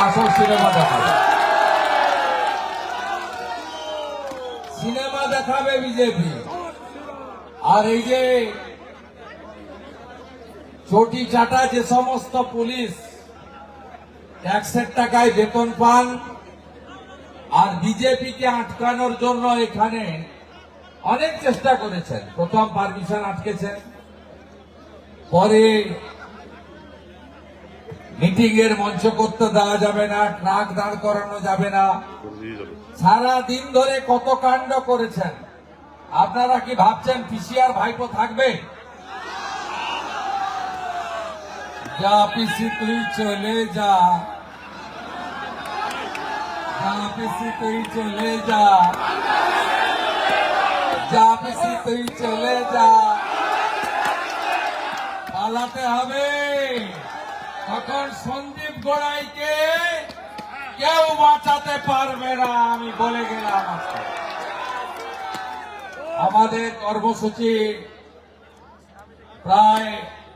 আসল সিনেমা দেখাবে, সিনেমা দেখাবে বিজেপি। আর এই যে চটি চাটা যে সমস্ত পুলিশ ট্যাক্সের টাকায় বেতন পান আর বিজেপিকে আটকানোর জন্য এখানে অনেক চেষ্টা করেছেন। প্রথম পারমিশন আটকেছেন, পরে মিটিং এর মঞ্চ করতে দেওয়া যাবে না, ট্রাক দাঁড় করানো যাবে না, সারা দিন ধরে কত কাণ্ড করেছেন। আপনারা কি ভাবছেন পিসিআর ভাইপো থাকবে? যা পিসি তুই চলে যা, যা পিসি তুই চলে যা, যা পিসি তুই চলে যা, পালাতে হবে। তখন সন্দীপ গোড়াইকে কেউ বাঁচাতে পারবে না, আমি বলে গেলাম। আমাদের কর্মসূচি প্রায়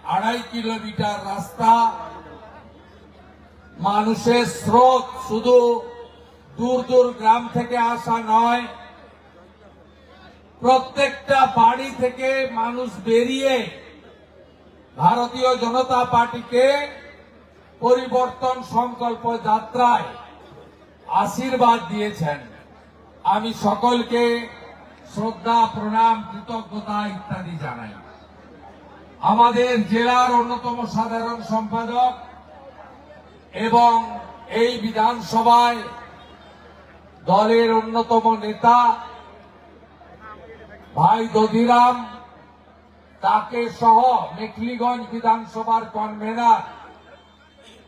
2.5 কিলোমিটার রাস্তা। মানুষের স্রোত শুধু দূর দূর গ্রাম থেকে আসা নয়, প্রত্যেকটা বাড়ি থেকে মানুষ বেরিয়ে ভারতীয় জনতা পার্টিকে পরিবর্তন সংকল্প যাত্রায় আশীর্বাদ দিয়েছেন। আমি সকলকে শ্রদ্ধা, প্রণাম, কৃতজ্ঞতা ইত্যাদি জানাই। আমাদের জেলার অন্যতম সাধারণ সম্পাদক এবং এই বিধানসভায় দলের অন্যতম নেতা ভাই দধিরাম, তাকে সহ মেখলিগঞ্জ বিধানসভার কনভেনার,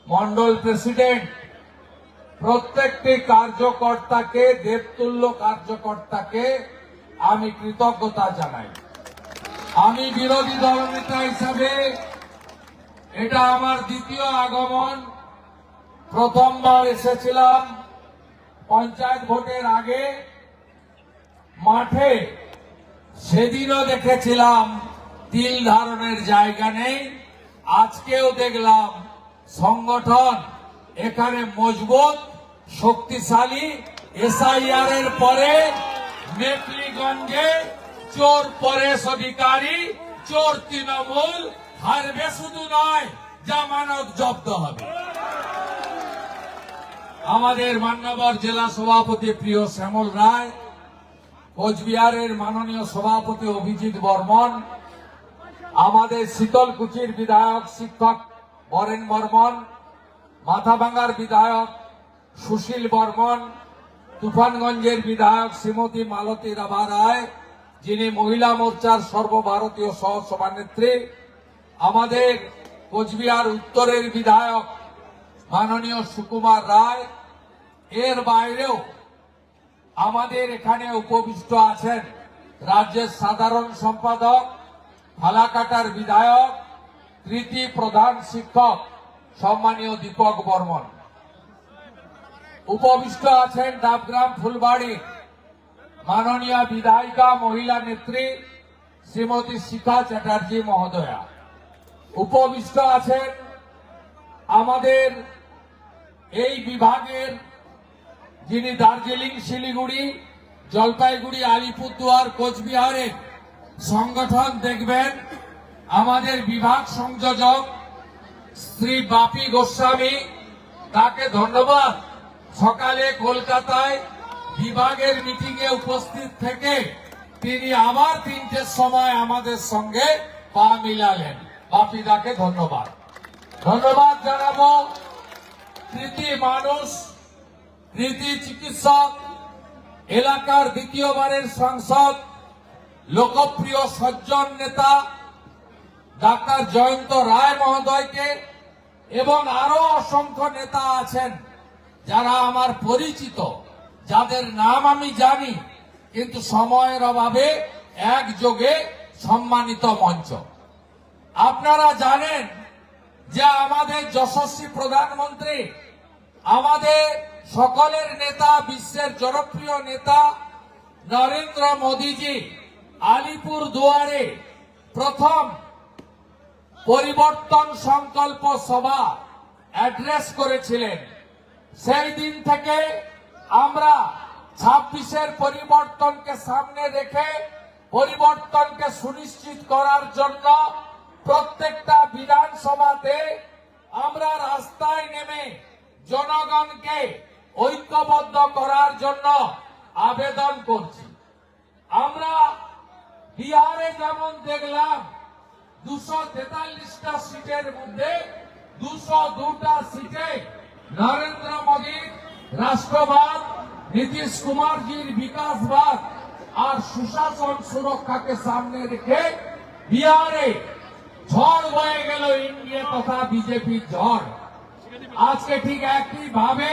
মন্ডল প্রেসিডেন্ট, প্রত্যেকটি কার্যকর্তাকে, দেবতুল্য কার্যকর্তাকে আমি কৃতজ্ঞতা জানাই। আমি বিরোধী দলনেতা হিসাবে এটা আমার দ্বিতীয় আগমন। প্রথমবার এসেছিলাম পঞ্চায়েত ভোটের আগে মাঠে, সেদিনও দেখেছিলাম তিল ধারণের জায়গা নেই। আজকেও দেখলাম সংগঠন এখানে মজবুত, শক্তিশালী। এসআইআর এর পরে মেখলিগঞ্জে চোর পরেশ অধিকারী, চোর তৃণমূল হারবে, শুধু নয় জামানত জব্দ হবে। আমাদের মান্যবর জেলা সভাপতি প্রিয় শ্যামল রায়, কোচবিহারের মাননীয় সভাপতি অভিজিৎ বর্মন, আমাদের শীতলকুচির বিধায়ক শিক্ষক বরেন বর্মন, মাথাভাঙ্গার বিধায়ক সুশীল বর্মন, তুফানগঞ্জের বিধায়ক শ্রীমতী মালতী রাভা রায়, যিনি মহিলা মোর্চার সর্বভারতীয় সহ সভানেত্রী, আমাদের কোচবিহার উত্তরের বিধায়ক মাননীয় সুকুমার রায়। এর বাইরেও আমাদের এখানে উপবিষ্ট আছেন রাজ্যের সাধারণ সম্পাদক, ফালাকাটার বিধায়ক, কৃতি প্রধান শিক্ষক সম্মানীয় দীপক বর্মন। উপবিষ্ট আছেন ডাবগ্রাম ফুলবাড়ির মাননীয় বিধায়িকা, মহিলা নেত্রী শ্রীমতী শিখা চ্যাটার্জি মহোদয়া। উপবিষ্ট আছেন আমাদের এই বিভাগের, যিনি দার্জিলিং, শিলিগুড়ি, জলপাইগুড়ি, আলিপুরদুয়ার, কোচবিহারের সংগঠন দেখবেন, আমাদের বিভাগ সংযোজক শ্রী বাপি গোস্বামী, তাকে ধন্যবাদ। সকালে কলকাতায় বিভাগের মিটিং এ উপস্থিত থেকে তিনি আবার 3টের সময় আমাদের সঙ্গে পা মিলালেন। বাপিদাকে ধন্যবাদ। ধন্যবাদ জানাবো কৃতি মানুষ, কৃতি চিকিৎসক, এলাকার দ্বিতীয়বারের সাংসদ, লোকপ্রিয় সজ্জন নেতা ডাক্তার জয়ন্ত রায় মহোদয়কে, এবং আরো অসংখ্য নেতা আছেন যারা আমার পরিচিত, যাদের নাম আমি জানি, কিন্তু সময়ের অভাবে একযোগে সম্মানিত মঞ্চ। আপনারা জানেন যে আমাদের যশস্বী প্রধানমন্ত্রী, আমাদের সকলের নেতা, বিশ্বের জনপ্রিয় নেতা নরেন্দ্র মোদীজি আলিপুর দুয়ারে প্রথম পরিবর্তন সংকল্প সভা অ্যাড্রেস করেছিলেন। সেই দিন থেকে আমরা 26-এর পরিবর্তনকে সামনে রেখে পরিবর্তনকে সুনিশ্চিত করার জন্য প্রত্যেকটা বিধানসভাতে আমরা রাস্তায় নেমে জনগণকে ঐক্যবদ্ধ করার জন্য আবেদন করছি। আমরা বিহারে যেমন দেখলাম 243টা সিটের মধ্যে 202টা সিটে নরেন্দ্র মোদীর রাষ্ট্রবাদ, নীতিশ কুমারজির বিকাশবাদ আর সুশাসন সুরক্ষাকে সামনে রেখে বিহারে ঝড় হয়ে গেল ইন্ডিয়া তথা বিজেপির ঝড়। আজকে ঠিক একই ভাবে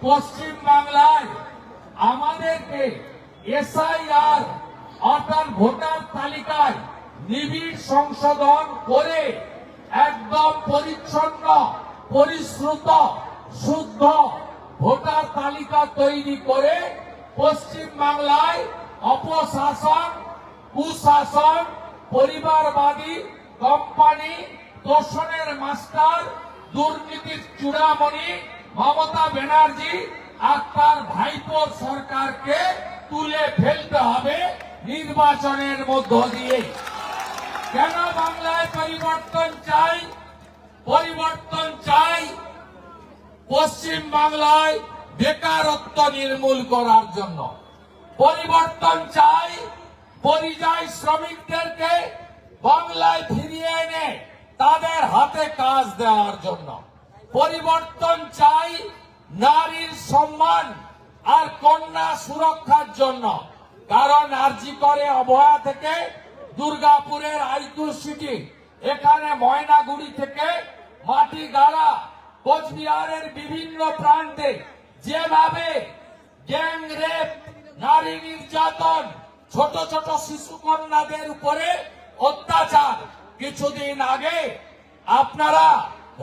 পশ্চিম বাংলায় আমাদেরকে এসআইআর অর্থাৎ ভোটার তালিকায় নিবিড় সংশোধন করে একদম পরিচ্ছন্ন, পরিশ্রুত, শুদ্ধ ভোটার তালিকা তৈরি করে পশ্চিম বাংলায় অপশাসন, কুশাসন, পরিবারবাদী কোম্পানি, তোষণের মাস্টার, দুর্নীতির চূড়ামণি মমতা ব্যানার্জি আর তার ভাইপোর সরকারকে তুলে ফেলতে হবে নির্বাচনের মধ্য দিয়ে। কেন বাংলায় পরিবর্তন চাই? পরিবর্তন চাই পশ্চিম বাংলায় বেকারত্ব নির্মূল করার জন্য। পরিবর্তন চাই পরিযায়ী শ্রমিকদেরকে বাংলায় ফিরিয়ে এনে তাদের হাতে কাজ দেওয়ার জন্য। পরিবর্তন চাই নারীর সম্মান আর কন্যা সুরক্ষার জন্য। কারণ আরজি করে অভয়া থেকে দুর্গাপুরের আইকিউ সিটি, এখানে ময়নাগুড়ি থেকে মাটিগাড়া, কোচবিহারের বিভিন্ন প্রান্তে যেভাবে গ্যাং রেপ, নারী নির্যাতন, ছোট ছোট শিশু কন্যাদের উপরে অত্যাচার। কিছুদিন আগে আপনারা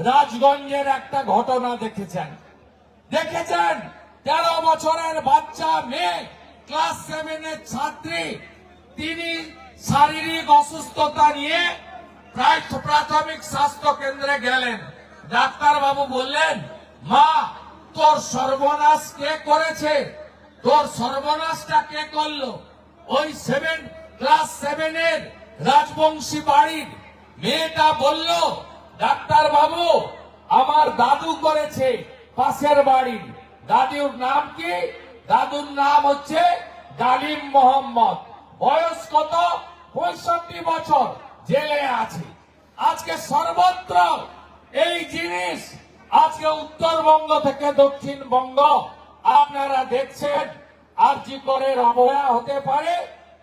রাজগঞ্জের একটা ঘটনা দেখেছেন। 13 বছরের বাচ্চা মেয়ে, ক্লাস 7-এর ছাত্রী, তিনি শারীরিক অসুস্থতা নিয়ে প্রাথমিক স্বাস্থ্য কেন্দ্রে গেলেন। ডাক্তার বাবু বললেন, মা তোর সর্বনাশ কে করেছে? তোর সর্বনাশটা কে করলো? ওই ক্লাস 7-এর রাজবংশী বাড়ির মেয়েটা বলল, ডাক্তার বাবু আমার দাদু করেছে পাশের বাড়ির। দাদুর নাম কি? দাদুর নাম হচ্ছে গালিম মোহাম্মদ। বয়স কত? 65 বছর, জেলে আছে। আজকে সর্বত্র এই জিনিস, আজকে উত্তরবঙ্গ থেকে দক্ষিণবঙ্গ আপনারা দেখছেন। আরজি করের অবহেলা হতে পারে,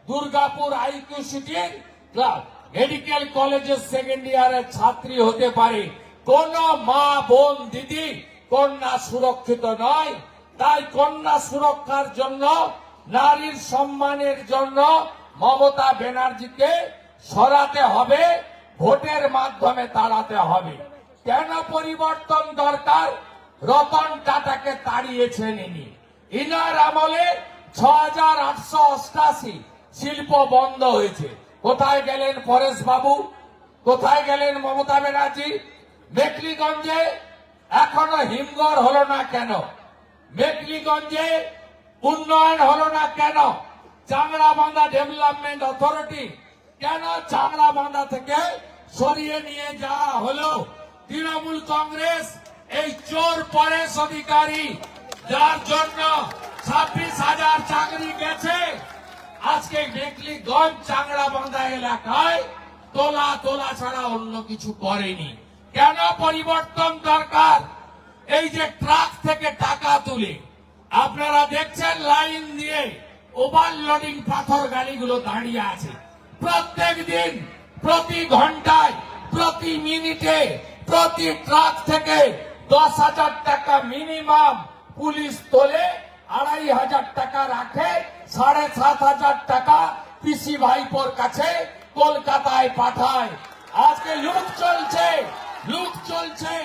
দুর্গাপুর আইকিউ সিটির মেডিকেল কলেজের সেকেন্ড ইয়ারের ছাত্রী হতে পারে। কোন মা, বোন, দিদি কন্যা সুরক্ষিত নয়। তাই কন্যা সুরক্ষার জন্য, নারীর সম্মানের জন্য মমতা ব্যানার্জিকে সরাতে হবে, ভোটের মাধ্যমে তাড়াতে হবে। কেন পরিবর্তন দরকার? রতন টাটাকে তাড়িয়েছেন ইনি। ইনার আমলে 6888 শিল্প বন্ধ হয়েছে। কোথায় গেলেন পরেশ বাবু? কোথায় গেলেন মমতা ব্যানার্জি? মেকলিগঞ্জে এখনো হিমঘর হলো না কেন? মেকলিগঞ্জে উন্নয়ন হলো না কেন? চাংড়াবান্ধা ডেভেলপমেন্ট অথরিটি কেন চাংড়াবান্ধা থেকে সরিয়ে নিয়ে যাওয়া হলো? তৃণমূল কংগ্রেস এই চোর পরেশ অধিকারী, যার জন্য 26,000 চাকরি গেছে, আজকে মেকলিগঞ্জ চাংড়াবান্ধা এলাকায় তোলা ছাড়া অন্য কিছু করেনি। কেন পরিবর্তন দরকার? এই যে ট্রাক থেকে টাকা তুলে আপনারা দেখছেন লাইন দিয়ে ওভারলোডিং পাথর গাড়িগুলো দাঁড়িয়ে আছে। প্রত্যেক দিন, প্রতি ঘন্টায়, প্রতি মিনিটে, প্রতি ট্রাক থেকে 10,000 টাকা মিনিমাম পুলিশ তোলে, 2,500 টাকা রাখে, 7,500 টাকা পিসি ভাইপোর কাছে কলকাতায় পাঠায়। আজকে লুট চলছে, লুট চলছে,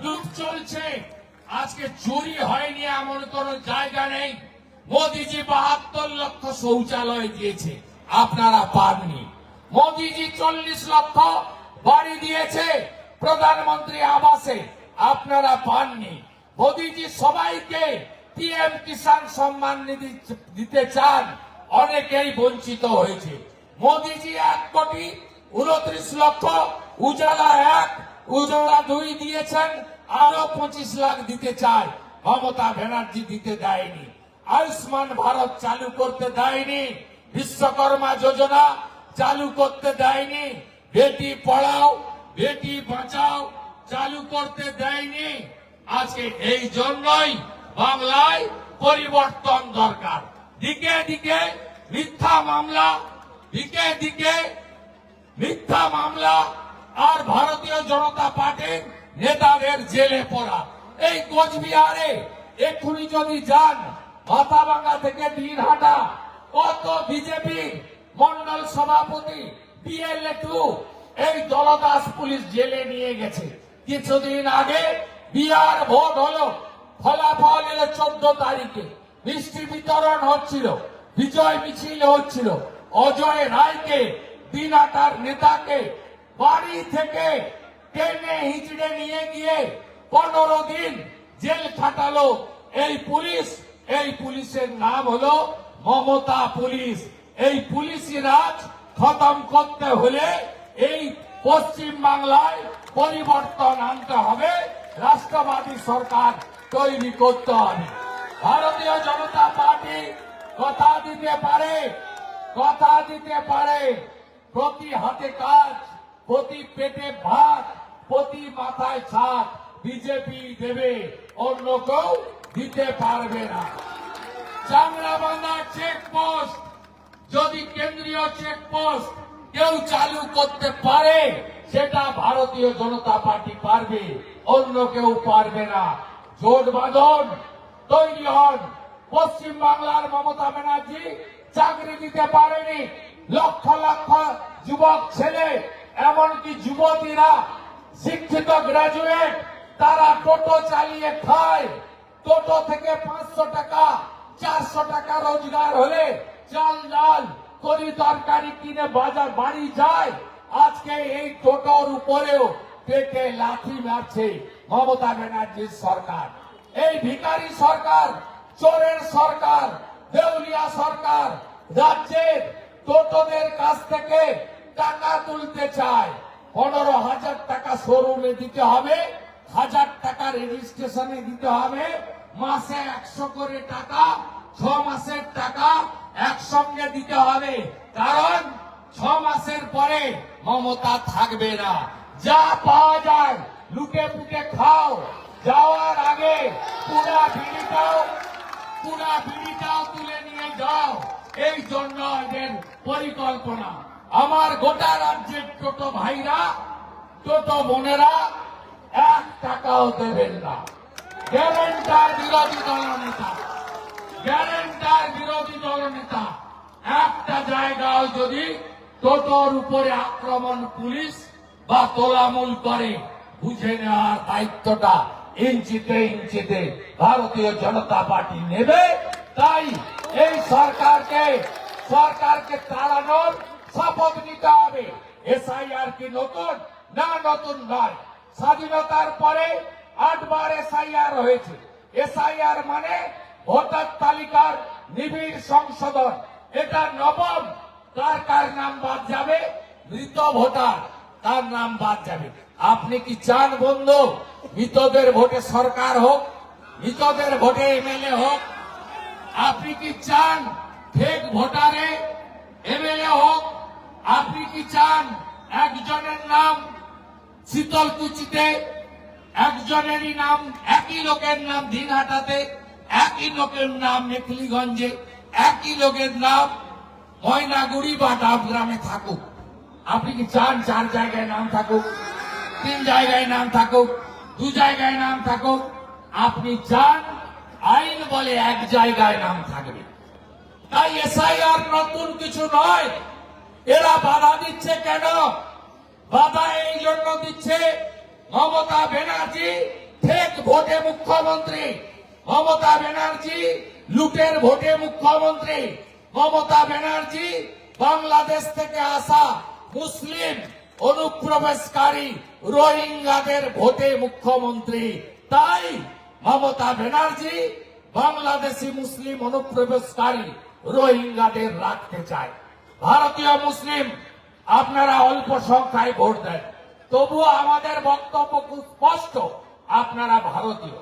লুট চলছে। আজকে চুরি হয়নি এমন কোন জায়গা নেই। মোদিজি 72 লক্ষ শৌচালয় দিয়েছে, আপনারা পাননি। মোদিজি 40 লক্ষ বাড়ি দিয়েছে প্রধানমন্ত্রী আবাসে, আপনারা পাননি। মোদীজি সবাইকে পিএম কিষাণ সম্মান নিধি দিতে চান, অনেকেই বঞ্চিত হয়েছে। মোদীজি 1,29,00,000 উজালা 1, উজালা 2 দিয়েছেন, আরো 25 লাখ দিতে চায়। মমতা ব্যানার্জি দিতে দেয়নি। আয়ুষ্মান ভারত চালু করতে দেয়নি, বিশ্বকর্মা যোজনা চালু করতে দেয়নি, বেটি পড়াও বেটি বাঁচাও চালু করতে দেয়নি। আজকে এই জন্যই বাংলায় পরিবর্তন দরকার। দিকে দিকে মিথ্যা মামলা, দিকে দিকে মিথ্যা মামলা, আর ভারতীয় জনতা পার্টির নেতাদের জেলে পড়া। এই কোচবিহারে এক্ষুনি যদি যান, মাথাভাঙ্গা থেকে দিনহাটা, কত বিজেপি মন্ডল সভাপতি বিএলএ 2 এই দলদাস পুলিশ জেলে নিয়ে গেছে। কিছুদিন আগে বিহার ভোট হলো, ফলাফল এলো 14 তারিখে, মিষ্টি বিতরণ হচ্ছিল, বিজয় মিছিল হচ্ছিল। অজয় রায়কে, দিনহাটার নেতাকে বাড়ি থেকে টেনে হিচড়ে নিয়ে গিয়ে 15 দিন জেল খাটালো এই পুলিশ। এই পুলিশের নাম হলো মমতা পুলিশ। এই পুলিশি রাজ খতম করতে হলে এই পশ্চিম বাংলায় পরিবর্তন আনতে হবে, রাষ্ট্রবাদী সরকার তৈরি করতে হবে। ভারতীয় জনতা পার্টি কথা দিতে পারে, প্রতি হাতে কাজ, প্রতি পেটে ভাত, প্রতি মাথায় ছাদ বিজেপি দেবে, অন্য কেউ দিতে পারবে না। চাংরাবান্ধা চেকপোস্ট যদি কেন্দ্রীয় চেকপোস্ট কেউ চালু করতে পারে, সেটা ভারতীয় জনতা পার্টি পারবে, অন্য কেউ পারবে না। জোট বাঁধন, তৈরি হন। পশ্চিম বাংলার মমতা ব্যানার্জি চাকরি দিতে পারেনি, লক্ষ লক্ষ যুবক ছেলে, এমনকি যুবতীরা শিক্ষিত গ্রাজুয়েট, তারা টোটো চালিয়ে খায়। টোটো থেকে 500 টাকা 400 টাকা রোজগার হলে চাল ডাল তরি তরকারি কিনে বাজার বাড়ি যায়। আজকে এই টোটোর উপরেও পেটে লাথি মারছে মমতা ব্যানার্জির সরকার। এই ভিখারি সরকার, চোরের সরকার, দেউলিয়া সরকার রাজ্যের টোটোদের কাছ থেকে টাকা তুলতে চায়। 15,000 টাকা শোরুমে দিতে হবে, 1000 টাকা রেজিস্ট্রেশনে দিতে হবে, মাসে 100 করে টাকা, 6 মাসের টাকা একসঙ্গে দিতে হবে। কারণ 6 মাসের পরে মমতা থাকবে না। যা পাওয়া যায় লুটে পুটে খাও, যাওয়ার আগে পুরা বিড়িটাও তুলে নিয়ে যাও। এই জন্য এদের পরিকল্পনা। আমার গোটা রাজ্যের টোটো ভাইরা, টোটো বোনেরা 1 টাকাও দেবেন না। গ্যারেন্টার বিরোধী দলনেতা একটা জায়গায় যদি টোটোর উপরে আক্রমণ পুলিশ বা তোলামূল করে, বুঝে নেওয়ার দায়িত্বটা ইঞ্চিতে ইঞ্চিতে ভারতীয় জনতা পার্টি নেবে। তাই এই সরকারকে তাড়ানোর শপথ নিতে হবে। এসআইআর কি নতুন? না, নতুন নয়। স্বাধীনতার পরে 8 বার এসআইআর হয়েছে। এসআইআর মানে ভোটার তালিকার নিবিড় সংশোধন। এটা নবম। কার নাম বাদ যাবে? মৃত ভোটার, তার নাম বাদ যাবে। আপনি কি চান বন্ধু মৃতদের ভোটে সরকার হোক, মৃতদের ভোটে এমএলএ হোক? আপনি কি চান ফেক ভোটারে এমএলএ হোক? আপনি কি চান একজনের নাম শীতলকুচিতে, একজনেরই নাম, একই লোকের নাম দিনহাটাতে, একই লোকের নাম মেখলিগঞ্জে, একই লোকের নাম ময়নাগুড়ি বা ডাবগ্রামে থাকুক? আপনি কি চান 4 জায়গায় নাম থাকুক, 3 জায়গায় নাম থাকুক, 2 জায়গায় নাম থাকুক? আপনি চান আইন বলে 1 জায়গায় নাম থাকবে। তাই এসআইআর নতুন কিছু নয়। এরা বাধা দিচ্ছে কেন? বাধা এই জন্য দিচ্ছে, মমতা ব্যানার্জি ফেক ভোটে মুখ্যমন্ত্রী, মমতা ব্যানার্জি লুটের ভোটে মুখ্যমন্ত্রী, মমতা ব্যানার্জি বাংলাদেশ থেকে আসা মুসলিম অনুপ্রবেশকারী রোহিঙ্গাদের ভোটে মুখ্যমন্ত্রী। তাই মমতা ব্যানার্জি বাংলাদেশি মুসলিম অনুপ্রবেশকারী রোহিঙ্গাদের রাখতে চায়। ভারতীয় মুসলিম আপনারা অল্প সংখ্যায় ভোট দেন, তবুও আমাদের বক্তব্য খুব স্পষ্ট, আপনারা ভারতীয়,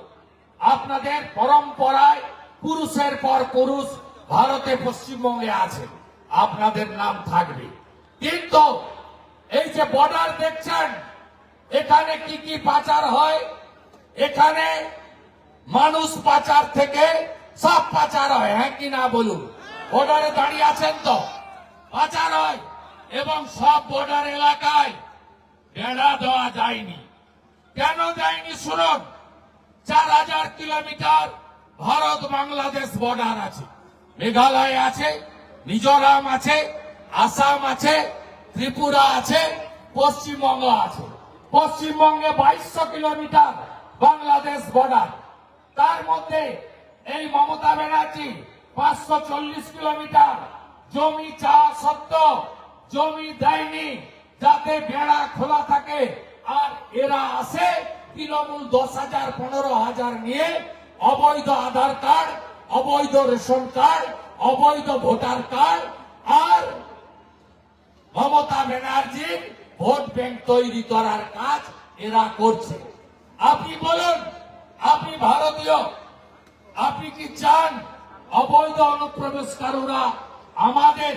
আপনাদের পরম্পরায় পুরুষের পর পুরুষ ভারতে পশ্চিমবঙ্গে আছেন, আপনাদের নাম থাকবে। কিন্তু এই যে বর্ডার দেখছেন, এখানে কি কি পাচার হয়, এখানে মানুষ পাচার থেকে সব পাচার হয়, হ্যাঁ কি না বলুন? বর্ডারে দাঁড়িয়ে আছেন তো, পাচার হয়। এবং সব বর্ডার এলাকায় বেড়া দেওয়া যায়নি। কেন যায়নি শুনুন। 4000 কিলোমিটার ভারত বাংলাদেশ বর্ডার আছে, মেঘালয় আছে, মিজোরাম আছে, আসাম আছে, ত্রিপুরা আছে, পশ্চিমবঙ্গ আছে। পশ্চিমবঙ্গে 2200 কিলোমিটার বাংলাদেশ বর্ডার, তার মধ্যে এই মমতা ব্যানার্জি 540 কিলোমিটার জমি চাওয়া সত্ত্বেও জমি দেয়নি, যাতে বেড়া খোলা থাকে। আর এরা আসে তৃণমূল 10,000 15,000 নিয়ে অবৈধ আধার কার্ড, অবৈধ রেশন কার্ড, অবৈধ ভোটার কার্ড, আর মমতা ব্যানার্জির ভোট ব্যাংক তৈরি করার কাজ এরা করছে। আপনি বলুন, আপনি ভারতীয়, আপনি কি চান অবৈধ অনুপ্রবেশকারীরা আমাদের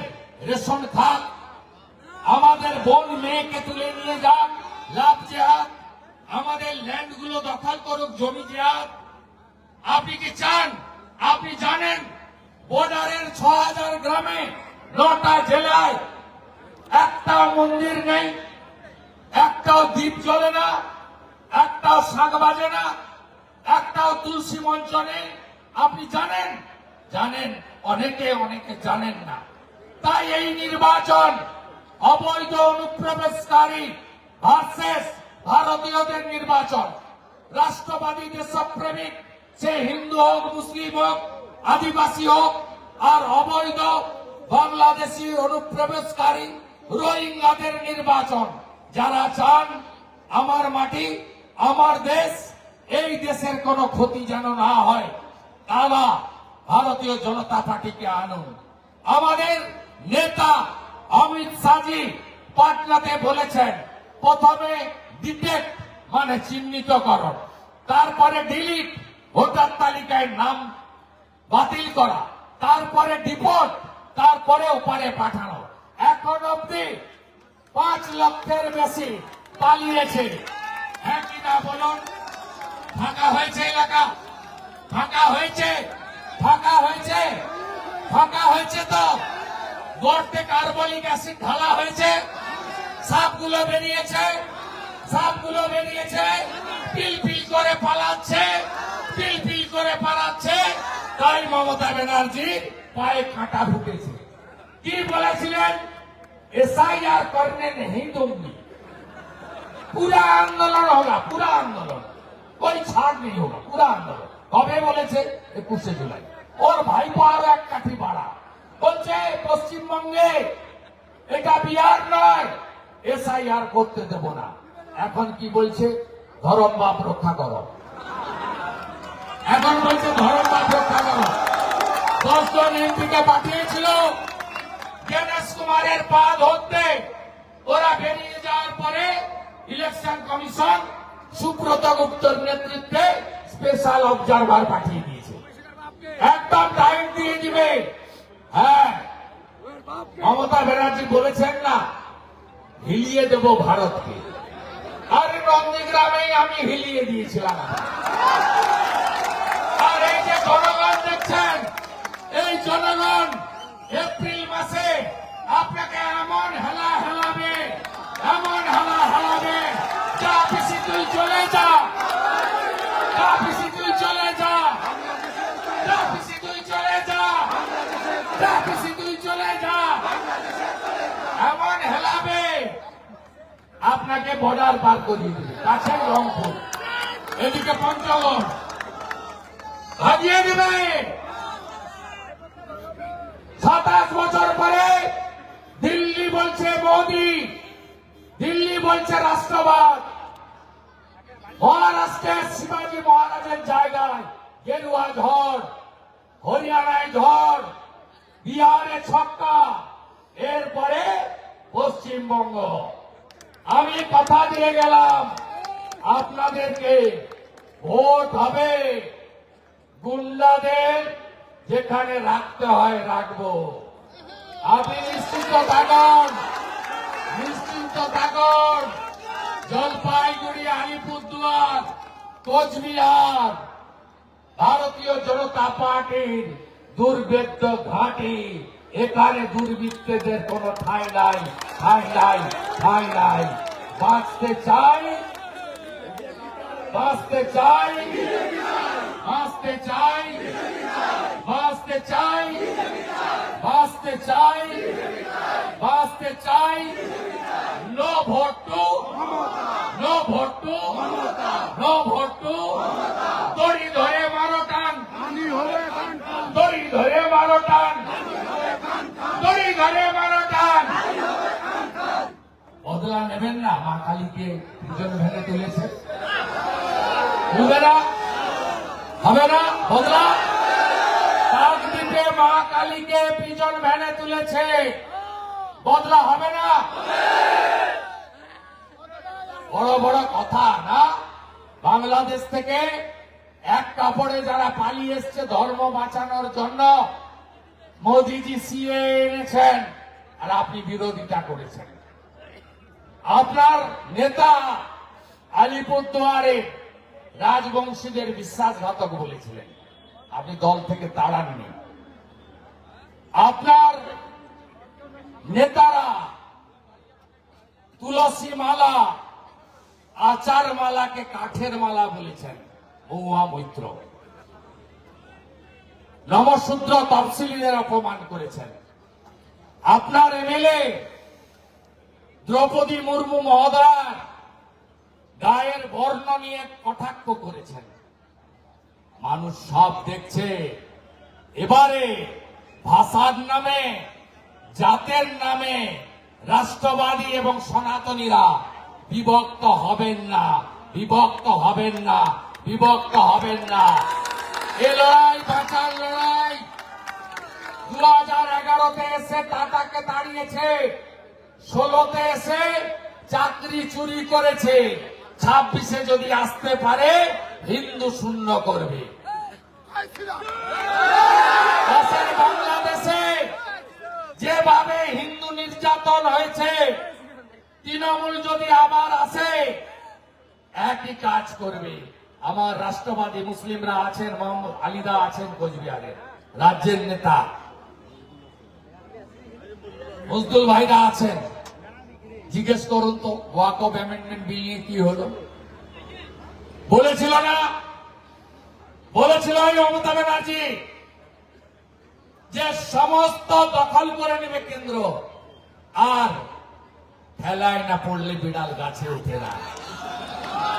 রেশন খাত, আমাদের বোন মেয়েকে তুলে নিয়ে যাক, লাভ জেহাদ, আমাদের ল্যান্ডগুলো দখল করুক, জমি জেহাদ? আপনি কি চান? আপনি জানেন বর্ডারের 6000 গ্রামে 9টা জেলায় একটাও মন্দির নেই, একটাও দ্বীপ জ্বলে না, একটাও শাঁখ বাজে না, একটাও তুলসী মঞ্চ নেই। আপনি জানেন? জানেন, অনেকে জানেন না। তাই এই নির্বাচন অবৈধ অনুপ্রবেশকারী ভার্সেস ভারতীয়দের নির্বাচন। রাষ্ট্রবাদী দেশপ্রেমিক, সে হিন্দু হোক, মুসলিম হোক, আদিবাসী হোক, আর অবৈধ বাংলাদেশি অনুপ্রবেশকারী রোহিঙ্গাদের নির্বাচন। যারা চান আমার মাটি, আমার দেশ, এই দেশের কোনো ক্ষতি যেন না হয়, তারা ভারতীয় জনতা পার্টিকে আনুন। আমাদের নেতা অমিত শাহজি পাটনাতে বলেছেন, প্রথমে ডিটেক্ট মানে চিহ্নিতকরণ, তারপরে ডিলিট ভোটার তালিকায় নাম বাতিল করা, তারপরে ডিপোর্ট, তারপরে ওপারে পাঠানো। এখন অব্দি 5 লক্ষের বেশি পালিয়েছে, হ্যাঁ কি না বলুন? ফাঁকা হয়েছে এলাকা, ফাঁকা হয়েছে, ফাঁকা হয়েছে, ফাঁকা হয়েছে। তো গর্তে কার্বলিক অ্যাসিড ঢালা হয়েছে, সাপগুলো বেরিয়েছে, সাপগুলো বেরিয়েছে, পিল পিল করে পালাচ্ছে, পিল পিল করে পালাচ্ছে। তাই মমতা ব্যানার্জির পায়ে কাঁটা ঢুকেছে। কি বলেছিলেন? एसआईआर करने नहीं दूंगी। पूरा आंदोलन होगा, पूरा आंदोलन, कोई छाड़ नहीं होगा, पूरा आंदोलन। कबे बोलेছে? 21 जुलाई। और ভাইপো আরো এক কাঠি বাড়া বলছে, পশ্চিমবঙ্গে এটা বিহার নয়, এসআইআর করতে দেব না। এখন কি বলছে? ধরম বাপ রক্ষা করো। এখন বলছে ধরম বাপ রক্ষা করো। 10 জন এমপিকে পাঠিয়েছিল গণেশ কুমারের পা ধরতে, ওরা বেরিয়ে যাওয়ার পরে ইলেকশন কমিশন সুব্রত গুপ্তর নেতৃত্বে স্পেশাল অবজারভার পাঠিয়ে দিয়েছে। একদম টাইম দিয়ে দিবে। হ্যাঁ, মমতা ব্যানার্জি বলেছেন না, হিলিয়ে দেব ভারতকে। আর নন্দীগ্রামেই আমি হিলিয়ে দিয়েছিলাম। আর এই যে জনগণ দেখছেন, এই জনগণ এপ্রিল মাসে আপনাকে এমন হেলা হেলাবে, এমন হেলা হেলাবে, যা পিসি তুই চলে যা, যা পিসি তুই চলে যা, যা পিসি তুই চলে যা, যা পিসি তুই চলে যা, এমন হেলাবে আপনাকে বর্ডার পার করিয়ে দিবে। কাছে রংপুর, এদিকে পঞ্চগড়, ভাগিয়ে দিবে। 27 বছর পরে দিল্লি বলছে মোদি, দিল্লি বলছে রাষ্ট্রবাদ, মহারাষ্ট্রের শিবাজী মহারাজের জায়গায় গেরুয়া ঝড়, হরিয়ানায় ঝড়, বিহারে ছক্কা, এরপরে পশ্চিমবঙ্গ। আমি কথা দিয়ে গেলাম আপনাদেরকে, ভোট হবে, গুন্ডাদের যেখানে রাখতে হয় রাখবো। আপনি নিশ্চিন্ত থাকুন, নিশ্চিন্ত থাকুন। জলপাইগুড়ি, আলিপুরদুয়ার, কোচবিহার ভারতীয় জনতা পার্টির দুর্ভেদ্য ঘাঁটি। এখানে দুর্বৃত্তদের কোনো ঠাঁই নাই, ঠাঁই নাই, ঠাঁই নাই। বাঁচতে চাই, বাঁচতে চাই, বাঁচতে চাই, বাঁচতে চাই, বাঁচতে চাই, বাঁচতে চাই। No vote to, no vote to, no vote to. দড়ি ধরে মারো টান, দড়ি ধরে মারো টান, দড়ি ধরে মারো টান। বদলা নেবেন না? মা কালীকে পিছন ভেঙে তুলেছে, বুঝবে না? হবে না বদলা? কাকদ্বীপে মা কালীকে পিছন ভ্যানে তুলেছে, বদলা হবে না? বড় বড় কথা না? বাংলাদেশ থেকে এক কাপড়ে যারা পালিয়ে এসছে ধর্ম বাঁচানোর জন্য, মোদিজি সিএ এনেছেন আর আপনি বিরোধিতা করেছেন। আপনার নেতা আলিপুরদুয়ারে রাজবংশীদের বিশ্বাসঘাতক বলেছিলেন, আপনি দল থেকে তাড়াননি। আপনার নেতারা তুলসী মালা, আচার মালাকে কাঠের মালা বলেছেন, মহুয়া মৈত্র। নমশূদ্র তফসিলিদের অপমান করেছেন। আপনার এমএলএ দ্রৌপদী মুর্মু মহোদয় গায়ের বর্ণ নিয়ে কটাক্ষ করেছেন। মানুষ সব দেখছে। এবারে ভাষার নামে, জাতের নামে রাষ্ট্রবাদী এবং সনাতনীরা বিভক্ত হবেন না, বিভক্ত হবেন না, বিভক্ত হবেন না। এ লড়াই বাঁচার লড়াই। 2011-তে এসে টাটাকে তাড়িয়েছে, 16-তে এসে চাকরি চুরি করেছে, 26-এ যদি আসতে পারে হিন্দু শূন্য করবে। পাশের বাংলাদেশে যেভাবে হিন্দু নির্যাতন হয়েছে, তৃণমূল যদি আবার আসে একই কাজ করবে। আমার রাষ্ট্রবাদী মুসলিমরা আছেন, মোহাম্মদ আলিদা আছেন কোচবিহারের রাজ্যের নেতা, মজদুল ভাইরা আছেন। জিজ্ঞেস করুন তো ওয়াকফ অ্যামেন্ডমেন্ট বিল নিয়ে কি হলো? বলেছিল না, বলেছিল মমতা ব্যানার্জি যে সমস্ত দখল করে নেবে কেন্দ্র, আর ঠেলায় না পড়লে বিড়াল গাছে ওঠে না।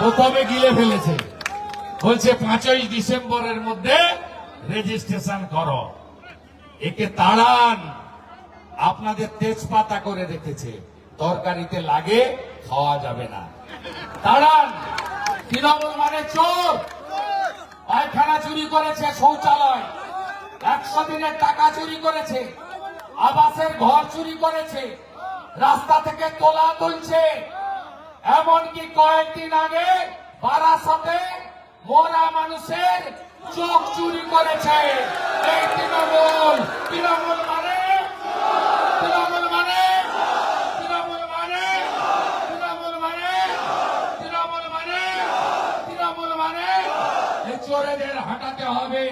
প্রথমে গিলে ফেলেছে, বলছে 5ই ডিসেম্বরের মধ্যে রেজিস্ট্রেশন করো। একে তাড়ান। আপনাদের তেজপাতা করে রেখেছে, তরকারিতে লাগে, খাওয়া যাবে না। তাড়ান। তৃণমূল মানে চোর। পায়খানা চুরি করেছে, শৌচালয় 100 দিনের টাকা চুরি করেছে, আবাসের ঘর চুরি করেছে, রাস্তা থেকে তোলা তুলছে। এমনকি কয়েকদিন আগে বারাসতে মরা মানুষের চোখ চুরি করেছে। এই তৃণমূল, তৃণমূল মানে, তৃণমূল মানে, তৃণমূল মানে, তৃণমূল মানে, তৃণমূল মানে, তৃণমূল মানে। এই চোরেদের হাঁটাতে হবে।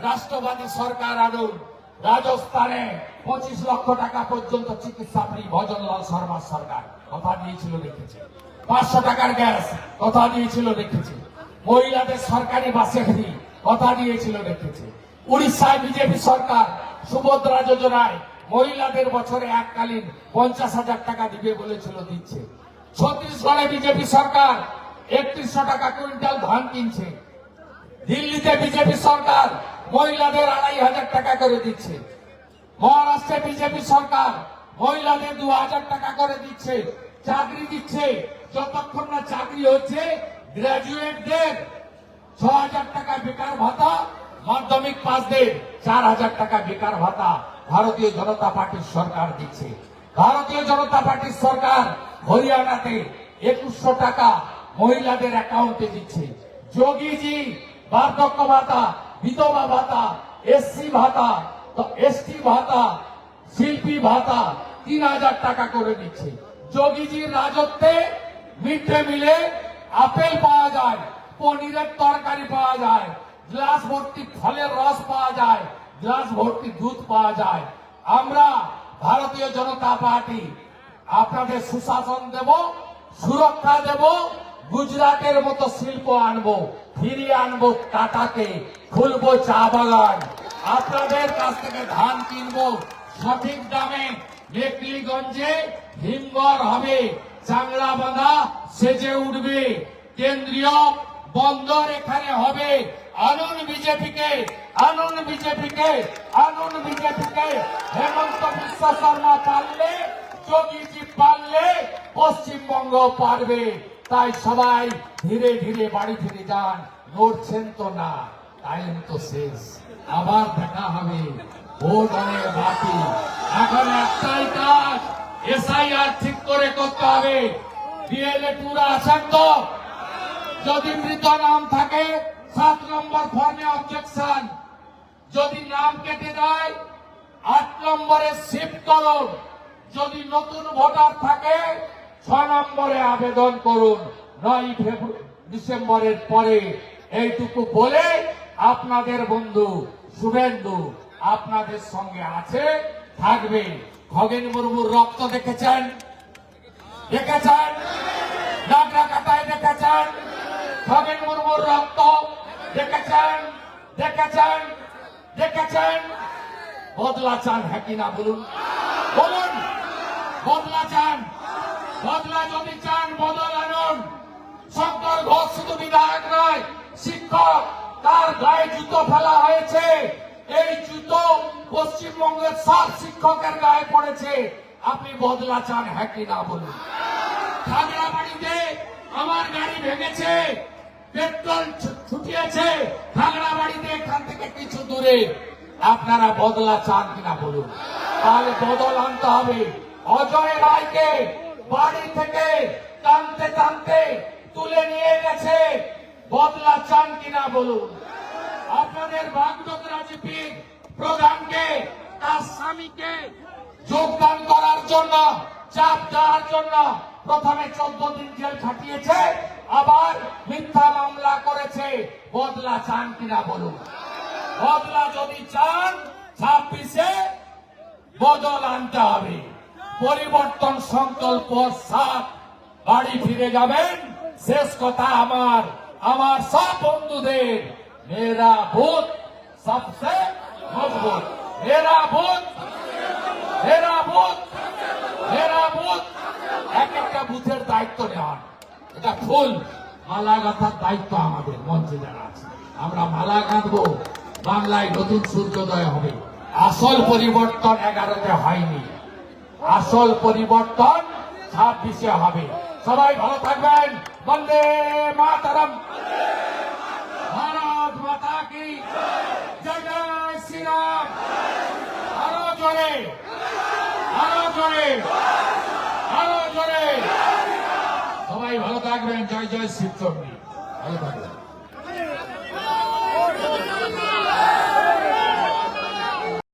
রাষ্ট্রবাদী সরকার আনুন। রাজস্থানে 25 লক্ষ টাকা পর্যন্ত চিকিৎসা ফ্রি ভজনলাল শর্মার সরকার কথা দিয়েছিল, রেখেছে। 500 টাকার গ্যাস কথা দিয়েছিল, রেখেছে। মহিলাদের সরকারি বাসে ফ্রি কথা দিয়েছিল, রেখেছে। উড়িষ্যায় বিজেপি সরকার সুভদ্রা যোজনায় মহিলাদের বছরে এককালীন 50,000 টাকা দিবে বলেছিল, দিচ্ছে। ছত্তিশগড়ে বিজেপি সরকার 3100 টাকা কুইন্টাল ধান কিনছে। দিল্লিতে বিজেপি সরকার মহিলাদের 2,500 টাকা করে দিচ্ছে। মহারাষ্ট্রে বিজেপি সরকার মহিলাদের 2,000 টাকা করে দিচ্ছে, চাকরি দিচ্ছে। যতক্ষণ না চাকরি হচ্ছে গ্রাজুয়েটদের 6,000 টাকা বেকার ভাতা, মাধ্যমিক পাসদের 4,000 টাকা বেকার ভাতা ভারতীয় জনতা পার্টির সরকার দিচ্ছে। ভারতীয় জনতা পার্টির সরকার হরিয়ানাতে 2100 টাকা মহিলাদের অ্যাকাউন্টে দিচ্ছে। যোগীজি বার্ধক্য ভাতা, বিধবা ভাতা, এসসি ভাতা, এসটি ভাতা, শিল্পী ভাতা 3,000 টাকা করে দিচ্ছে। যোগীজির রাজত্বে মিড ডে মিলে আপেল পাওয়া যায়, পনিরের তরকারি পাওয়া যায়, গ্লাস ভর্তি ফলের রস পাওয়া যায়, গ্লাস ভর্তি দুধ পাওয়া যায়। আমরা ভারতীয় জনতা পার্টি আপনাদের সুশাসন দেব, সুরক্ষা দেব, গুজরাটের মতো শিল্প আনবো, ফিরিয়ে আনবো টাটাকে, খুলবো চা বাগান, আপনাদের কাছ থেকে ধান কিনবো সঠিক দামে, মেকলিগঞ্জে হিমঘর হবে, চাংলা বাঁধা সেজে উঠবে, কেন্দ্রীয় বন্দর এখানে হবে। আনুন বিজেপিকে, আনুন বিজেপিকে, আনুন বিজেপিকে। হেমন্ত বিশ্ব শর্মা পারলে, যোগীজি পারলে পশ্চিমবঙ্গ পারবে। তাই সবাই ধীরে ধীরে বাড়ি ফিরে যান, নড়ছেন তো না, টাইম তো শেষ, আবার দেখা হবে, ভোট অনেক বাকি। এখন একটাই কাজ, এসআইআর ঠিক করে করতে হবে। বিএলএ টুরা আছেন তো? যদি মৃত নাম থাকে 7 নম্বর ফর্মে অবজেকশন, যদি নাম কেটে দেয় 8 নম্বরে শিফট করুন, যদি নতুন ভোটার থাকে 6 নম্বরে আবেদন করুন 9 ডিসেম্বরের পরে। এইটুকু বলে আপনাদের বন্ধু শুভেন্দু আপনাদের সঙ্গে আছে, থাকবে। খগেন মুর্মুর রক্ত দেখেছেন, দেখেছেন, নাগরাকাটায় দেখেছেন, খগেন মুর্মুর রক্ত দেখেছেন, দেখেছেন, দেখেছেন। বদলা চান হ্যাঁ কিনা বলুন, বলুন বদলা চান? বদলা যদি চান বদল আনুন। শঙ্কর ঘোষ শুধু বিধায়ক নয়, শিক্ষক, তার গায়ে জুতো ফেলা হয়েছে। এই জুতো পশ্চিমবঙ্গের সব শিক্ষকের গায়ে পড়েছে। আপনি বদলা চান হ্যাঁ কিনা বলুন? খাগড়াবাড়িতে আমার গাড়ি ভেঙেছে, পেট্রোল ছুটিয়েছে খাগড়াবাড়িতে, এখান থেকে কিছু দূরে। আপনারা বদলা চান কিনা বলুন? তাহলে বদল আনতে হবে। অজয় রায়কে বাড়ি থেকে টানতে টানতে তুলে নিয়ে গেছে, বদলা চান কিনা বলুন? আপনাদের বাগডোগরা জিপির প্রধানকে, তার স্বামীকে যোগদান করার জন্য, চাপ দেওয়ার জন্য প্রথমে 14 দিন জেল খাটিয়েছে, আবার মিথ্যা মামলা করেছে। বদলা চান কিনা বলুন? বদলা যদি চান 26-এ বদল আনতে হবে। পরিবর্তন সংকল্প 7, বাড়ি ফিরে যাবেন। শেষ কথা আমার, আমার সব বন্ধুদের, মেরা বুথ সবসে মজবুত, মেরা বুথ, মেরা বুথ, মেরা বুথ। এক একটা বুথের দায়িত্ব নেওয়ার, এটা ফুল মালা গাঁথার দায়িত্ব আমাদের মঞ্চে যারা আছে। আমরা মালা গাঁথবো, বাংলায় নতুন সূর্যোদয় হবে। আসল পরিবর্তন 11-তে হয়নি, আসল পরিবর্তন 26-এ হবে। সবাই ভালো থাকবেন। বন্দে মাতরম, ভারত মাতা কি জয়, জয় শ্রীরাম। আরো জোরে, আরো জোরে, আরো জোরে। সবাই ভালো থাকবেন। জয় জয় শিবচন্ডী, ভালো থাকবেন।